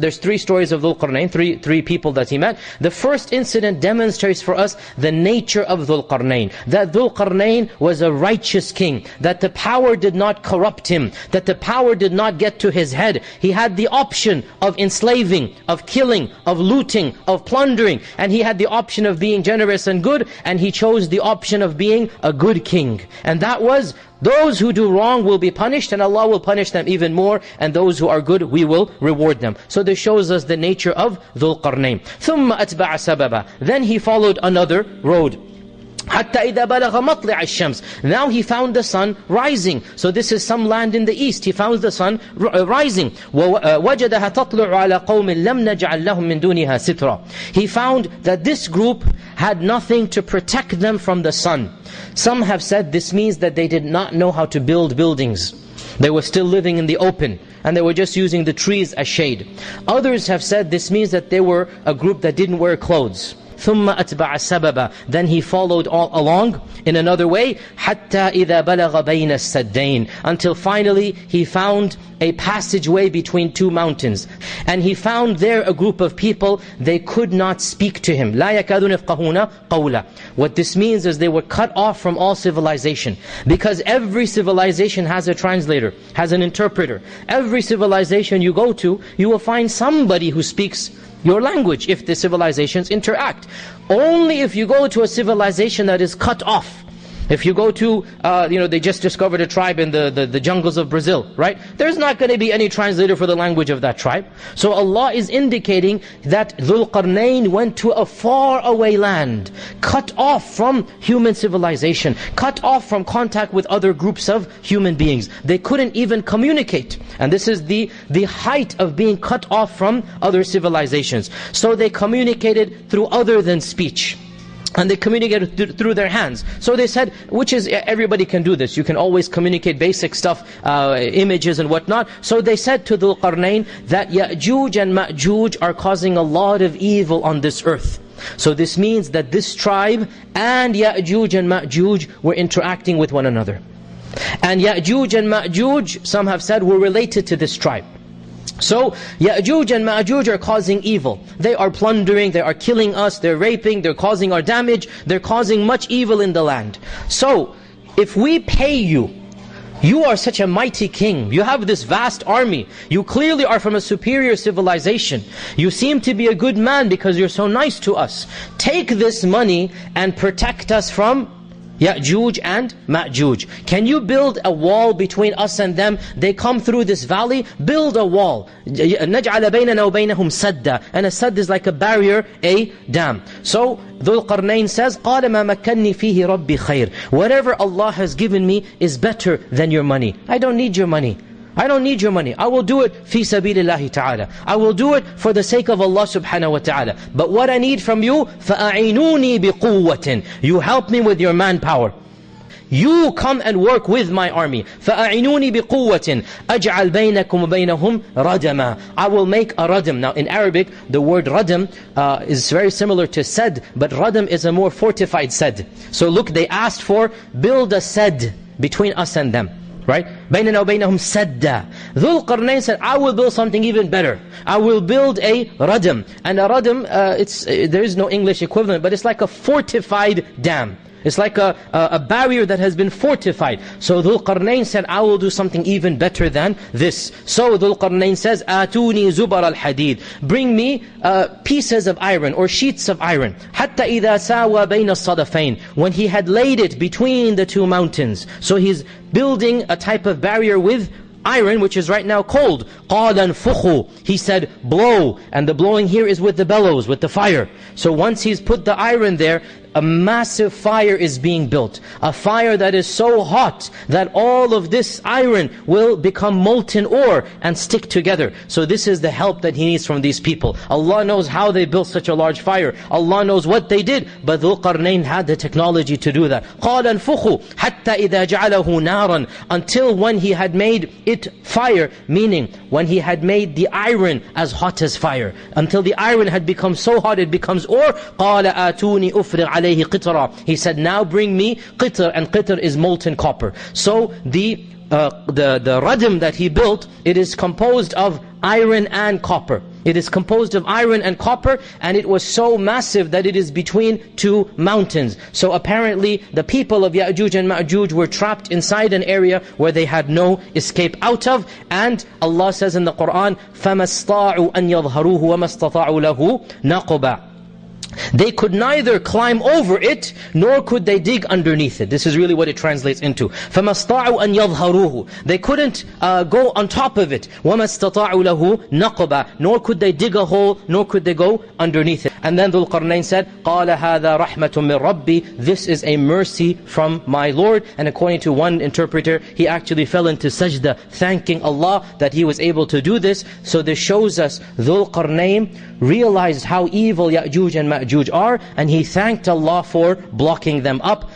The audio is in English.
There's three stories of Dhul Qarnain, three people that he met. The first incident demonstrates for us the nature of Dhul Qarnain. That Dhul Qarnain was a righteous king. That the power did not corrupt him. That the power did not get to his head. He had the option of enslaving, of killing, of looting, of plundering. And he had the option of being generous and good. And he chose the option of being a good king. And that was, those who do wrong will be punished, and Allah will punish them even more, and those who are good, we will reward them. So this shows us the nature of Dhul Qarnain. ثُمَّ أَتْبَعَ سَبَبًا. Then he followed another road. حَتَّى إِذَا بَلَغَ مَطْلِعَ الشَّمْسِ. Now he found the sun rising. So this is some land in the east. He found the sun rising. وَوَجَدَهَا تَطْلُعُ عَلَى قَوْمٍ لَمْ نَجْعَلْ لَهُم مِّن دُونِهَا سِتْرًا. He found that this group had nothing to protect them from the sun. Some have said this means that they did not know how to build buildings. They were still living in the open, and they were just using the trees as shade. Others have said this means that they were a group that didn't wear clothes. ثُمَّ أَتْبَعَ سَبَبًا. Then he followed all along in another way. حَتَّى إِذَا بَلَغَ بَيْنَ السَّدَّيْنِ. Until finally he found a passageway between two mountains. And he found there a group of people, they could not speak to him. لَا يَكَادُونَ يَفْقَهُونَ قَوْلًا. What this means is they were cut off from all civilization. Because every civilization has a translator, has an interpreter. Every civilization you go to, you will find somebody who speaks your language, if the civilizations interact. Only if you go to a civilization that is cut off. If you go to, they just discovered a tribe in the jungles of Brazil, right? There's not going to be any translator for the language of that tribe. So Allah is indicating that Dhul Qarnain went to a far away land, cut off from human civilization, cut off from contact with other groups of human beings. They couldn't even communicate. And this is the height of being cut off from other civilizations. So they communicated through other than speech. And they communicated through their hands. So they said, which is, everybody can do this. You can always communicate basic stuff, images and whatnot. So they said to Dhul Qarnain that Ya'juj and Ma'juj are causing a lot of evil on this earth. So this means that this tribe and Ya'juj and Ma'juj were interacting with one another. And Ya'juj and Ma'juj, some have said, were related to this tribe. So, Ya'juj and Ma'juj are causing evil. They are plundering, they are killing us, they're raping, they're causing our damage, they're causing much evil in the land. So, if we pay you, you are such a mighty king, you have this vast army, you clearly are from a superior civilization, you seem to be a good man because you're so nice to us. Take this money and protect us from Ya'juj and Ma'juj. Can you build a wall between us and them? They come through this valley, build a wall. نَجْعَلَ بَيْنَنَا وَبَيْنَهُمْ سَدًّا. And a sadd is like a barrier, a dam. So Dhul Qarnain says, قَالَ مَا مَكَّنِّي فِيهِ رَبِّي خَيْرٌ. Whatever Allah has given me is better than your money. I don't need your money. I don't need your money. I will do it fi sabilillahi ta'ala. I will do it for the sake of Allah subhanahu wa ta'ala. But what I need from you, فَأَعِنُونِي بِقُوَّةٍ. You help me with your manpower. You come and work with my army. فَأَعِنُونِي بِقُوَّةٍ أَجْعَلْ بَيْنَكُمْ وَبَيْنَهُمْ رَدَمًا. I will make a radam. Now in Arabic, the word radam is very similar to sadd, but radam is a more fortified sadd. So look, they asked for, build a sadd between us and them. Right? بَيْنَنَا وَبَيْنَهُمْ سَدًّا. Dhul Qarnain said, I will build something even better. I will build a radam. And a radam, there is no English equivalent, but it's like a fortified dam. It's like a barrier that has been fortified. So Dhul Qarnain said, I will do something even better than this. So Dhul Qarnain says, آتوني زبر الحديد. Bring me pieces of iron or sheets of iron. حتى إذا ساوى بين الصدفين. When he had laid it between the two mountains. So he's building a type of barrier with iron, which is right now cold. قَالَ انْفُخُوا. He said, blow. And the blowing here is with the bellows, with the fire. So once he's put the iron there, a massive fire is being built. A fire that is so hot that all of this iron will become molten ore and stick together. So this is the help that he needs from these people. Allah knows how they built such a large fire. Allah knows what they did. But Dhul Qarnain had the technology to do that. قَالَ انْفُخُوا حَتَّى إِذَا جَعَلَهُ نَارًا. Until when he had made it fire, meaning when he had made the iron as hot as fire. Until the iron had become so hot it becomes ore. قَالَ آتُونِي أُفْرِغْ عَلَيْهِ قِطْرًا. He said, now bring me qitr, and qitr is molten copper. So the radam that he built, it is composed of iron and copper. It is composed of iron and copper, and it was so massive that it is between two mountains. So apparently the people of Ya'juj and Ma'juj were trapped inside an area where they had no escape out of. And Allah says in the Qur'an, فَمَا اسْطَاعُوا أَنْ يَظْهَرُوهُ وَمَا اسْتَطَاعُوا لَهُ نَقُبًا. They could neither climb over it, nor could they dig underneath it. This is really what it translates into. فَمَا اسْطَاعُوا أَنْ يَظْهَرُوهُ. They couldn't go on top of it. وَمَا اسْتَطَاعُوا لَهُ نَقْبًا. Nor could they dig a hole, nor could they go underneath it. And then Dhul Qarnain said, قَالَ هَذَا رَحْمَةٌ مِّن رَبِّي. This is a mercy from my Lord. And according to one interpreter, he actually fell into sajda, thanking Allah that he was able to do this. So this shows us Dhul Qarnain realized how evil Ya'juj and Ma'juj are, and he thanked Allah for blocking them up.